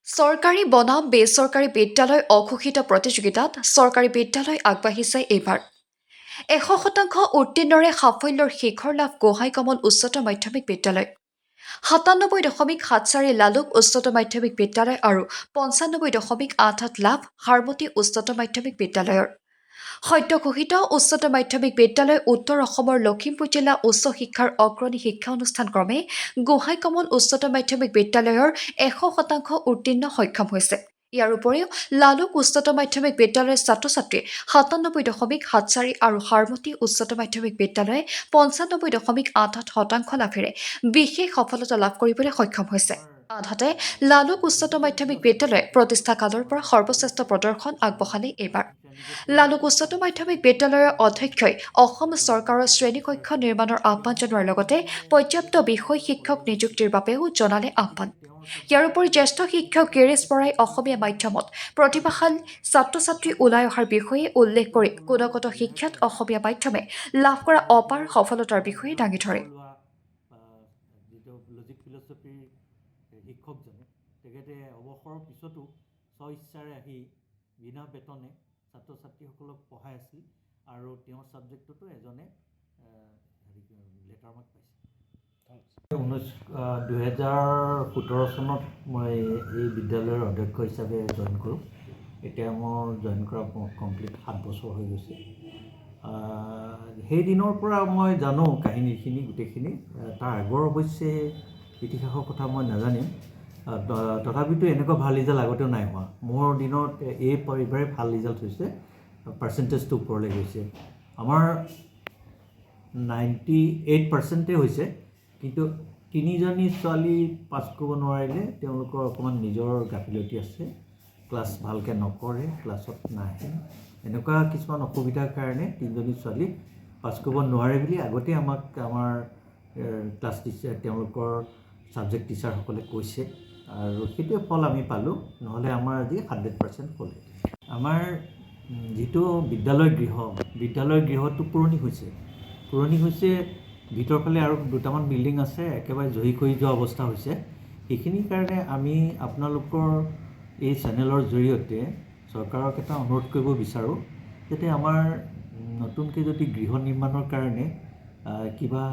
চৰকাৰী বনাম বেচৰকাৰী বিদ্যালয় অঘোষিত প্ৰতিযোগিতাত চৰকাৰী বিদ্যালয় আগবাঢ়িছে এইবাৰ ১০০% উত্তীৰ্ণৰে সাফল্যৰ শিখৰ লাভ গোহাঁই কমল উচ্চতৰ মাধ্যমিক বিদ্যালয় ৯৭.৭৪ লালুক উচ্চতৰ মাধ্যমিক বিদ্যালয় আৰু ৯৫.৮৮ লাভ সাৰমতী উচ্চতৰ মাধ্যমিক বিদ্যালয়ৰ সদ্য ঘোষিত উচ্চতৰ মাধ্যমিক বিদ্যালয় উত্তৰ অসমৰ লখিমপুৰ জিলা উচ্চ শিক্ষাৰ অগ্ৰণী শিক্ষা অনুষ্ঠান ক্ৰমে গোহাঁই কমল উচ্চতৰ মাধ্যমিক বিদ্যালয়ৰ ১০০% উত্তীৰ্ণ সক্ষম হৈছে। ইয়াৰ উপৰিও লালুক উচ্চতৰ মাধ্যমিক বিদ্যালয়ৰ ছাত্ৰ ছাত্ৰী ৯৭.৭৪ আৰু সাৰমতী উচ্চতৰ মাধ্যমিক বিদ্যালয়ে ৯৫.৮৮% লাভেৰে বিশেষ সফলতা লাভ কৰিবলৈ সক্ষম হৈছে। আনহাতে লালুক উচ্চতৰ মাধ্যমিক বিদ্যালয়ে প্ৰতিষ্ঠা কালৰ পৰা সৰ্বশ্ৰেষ্ঠ প্ৰদৰ্শন আগবঢ়ালে এইবাৰ লালুক উচ্চতৰ মাধ্যমিক বিদ্যালয়ৰ অধ্যক্ষই অসম চৰকাৰৰ শ্ৰেণীকক্ষ নিৰ্মাণৰ আহ্বান জনোৱাৰ লগতে পৰ্যাপ্ত বিষয় শিক্ষক নিযুক্তিৰ বাবেও জনালে আহ্বান। ইয়াৰ উপৰি জ্যেষ্ঠ শিক্ষক গিৰীশ বৰাই অসমীয়া মাধ্যমত প্ৰতিভাশাল ছাত্ৰ ছাত্ৰী ওলাই অহাৰ বিষয়ে উল্লেখ কৰি গুণগত শিক্ষাত অসমীয়া মাধ্যমে লাভ কৰা অপাৰ সফলতাৰ বিষয়ে দাঙি ধৰে। শিক্ষকজনে তেখেতে অৱসৰৰ পিছতো স্বইচ্ছাৰে আহি বিনা বেতনে ছাত্ৰ ছাত্ৰীসকলক পঢ়াই আছিল আৰু তেওঁৰ ছাবজেক্টতো এজনে লেটাৰ মাৰ্ক পাইছে। ২০১৭ চনত মই এই বিদ্যালয়ৰ অধ্যক্ষ হিচাপে জইন কৰোঁ। এতিয়া মোৰ জইন কৰা কমপ্লিট ৭ বছৰ হৈ গৈছে। সেই দিনৰ পৰা মই জানো কাহিনীখিনি গোটেইখিনি। তাৰ আগৰ অৱশ্যে ইতিহাসৰ কথা মই নাজানিম, তথাপিতো এনেকুৱা ভাল ৰিজাল্ট আগতেও নাই হোৱা। মোৰ দিনত এইবাৰে ভাল ৰিজাল্ট হৈছে, পাৰ্চেণ্টেজটো ওপৰলৈ গৈছে। আমাৰ 98% হৈছে, কিন্তু 3জনী ছোৱালী পাছ কৰিব নোৱাৰিলে। তেওঁলোকৰ অকণমান নিজৰ গাফিলতি আছে, ক্লাছ ভালকৈ নকৰে, ক্লাছত নাহে, এনেকুৱা কিছুমান অসুবিধাৰ কাৰণে 3জনী ছোৱালী পাছ কৰিব নোৱাৰে বুলি আগতে আমাৰ ক্লাছ টিচাৰ তেওঁলোকৰ ছাবজেক্ট টিচাৰসকলে কৈছে, আৰু সেইটোৱে ফল আমি পালোঁ। নহ'লে আমাৰ আজি 100% ফল। আমাৰ যিটো বিদ্যালয় গৃহটো পুৰণি হৈছে। ভিতৰ ফালে আৰু দুটামান বিল্ডিং আছে, একেবাৰে জহি খহি যোৱা অৱস্থা হৈছে। সেইখিনিৰ কাৰণে আমি আপোনালোকৰ এই চেনেলৰ জৰিয়তে চৰকাৰক এটা অনুৰোধ কৰিব বিচাৰোঁ, যাতে আমাৰ নতুনকৈ যদি গৃহ নিৰ্মাণৰ কাৰণে কিবা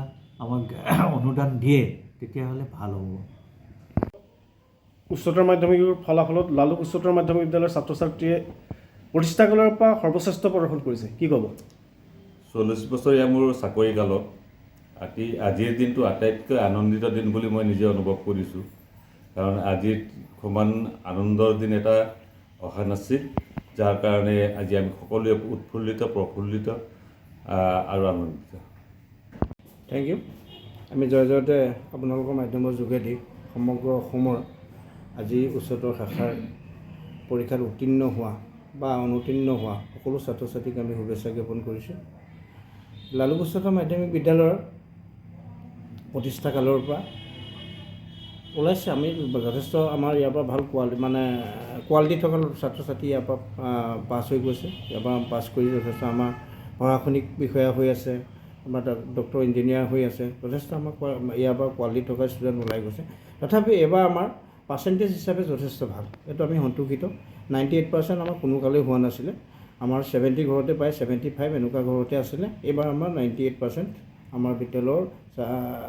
আমাক অনুদান দিয়ে তেতিয়াহ'লে ভাল হ'ব। উচ্চতৰ মাধ্যমিকৰ ফলাফলত লালুক উচ্চতৰ মাধ্যমিক বিদ্যালয়ৰ ছাত্ৰ ছাত্ৰীয়ে প্ৰতিষ্ঠা কালৰ পৰা সৰ্বশ্ৰেষ্ঠ প্ৰদৰ্শন কৰিছে, কি ক'ব? 40 বছৰীয়া মোৰ চাকৰি কালত আজিৰ দিনটো আটাইতকৈ আনন্দিত দিন বুলি মই নিজে অনুভৱ কৰিছোঁ, কাৰণ আজিৰ সমান আনন্দৰ দিন এটা অহা নাছিল, যাৰ কাৰণে আজি আমি সকলোৱে উৎফুল্লিত, প্ৰফুল্লিত আৰু আনন্দিত। Thank you. আমি জয়তে আপোনালোকৰ মাধ্যমৰ যোগেদি সমগ্ৰ অসমৰ আজি উচ্চতৰ শাখাৰ পৰীক্ষাত উত্তীৰ্ণ হোৱা বা অনুত্তীৰ্ণ হোৱা সকলো ছাত্ৰ ছাত্ৰীক আমি শুভেচ্ছা জ্ঞাপন কৰিছোঁ। লালুক উচ্চতৰ মাধ্যমিক বিদ্যালয়ৰ প্ৰতিষ্ঠা কালৰ পৰা ওলাইছে, আমি যথেষ্ট আমাৰ ইয়াৰ পৰা ভাল কোৱালিটি থকা ছাত্ৰ ছাত্ৰী ইয়াৰ পৰা পাছ হৈ গৈছে। ইয়াৰ পৰা পাছ কৰি যথেষ্ট আমাৰ প্ৰশাসনিক বিষয়া হৈ আছে, আমাৰ ডক্টৰ ইঞ্জিনিয়াৰ হৈ আছে, যথেষ্ট আমাৰ ইয়াৰ পৰা কোৱালিটি থকা ষ্টুডেণ্ট ওলাই গৈছে। তথাপি এইবাৰ আমাৰ পাৰ্চেণ্টেজ হিচাপে যথেষ্ট ভাল, এইটো আমি সন্তুষ্টিত। 98% আমাৰ কোনো কালেই হোৱা নাছিলে। আমাৰ 70 ঘৰতে পায়, 75 এনেকুৱা ঘৰতে আছিলে। এইবাৰ আমাৰ 98% আমাৰ বিদ্যালয়ৰ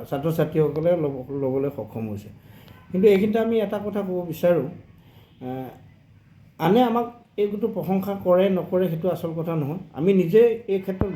ছাত্ৰ ছাত্ৰীসকলে ল'বলৈ সক্ষম হৈছে। কিন্তু এইখিনিতে আমি এটা কথা ক'ব বিচাৰোঁ, আনে আমাক এইটো প্ৰশংসা কৰে নকৰে সেইটো আচল কথা নহয়। আমি নিজে এই ক্ষেত্ৰত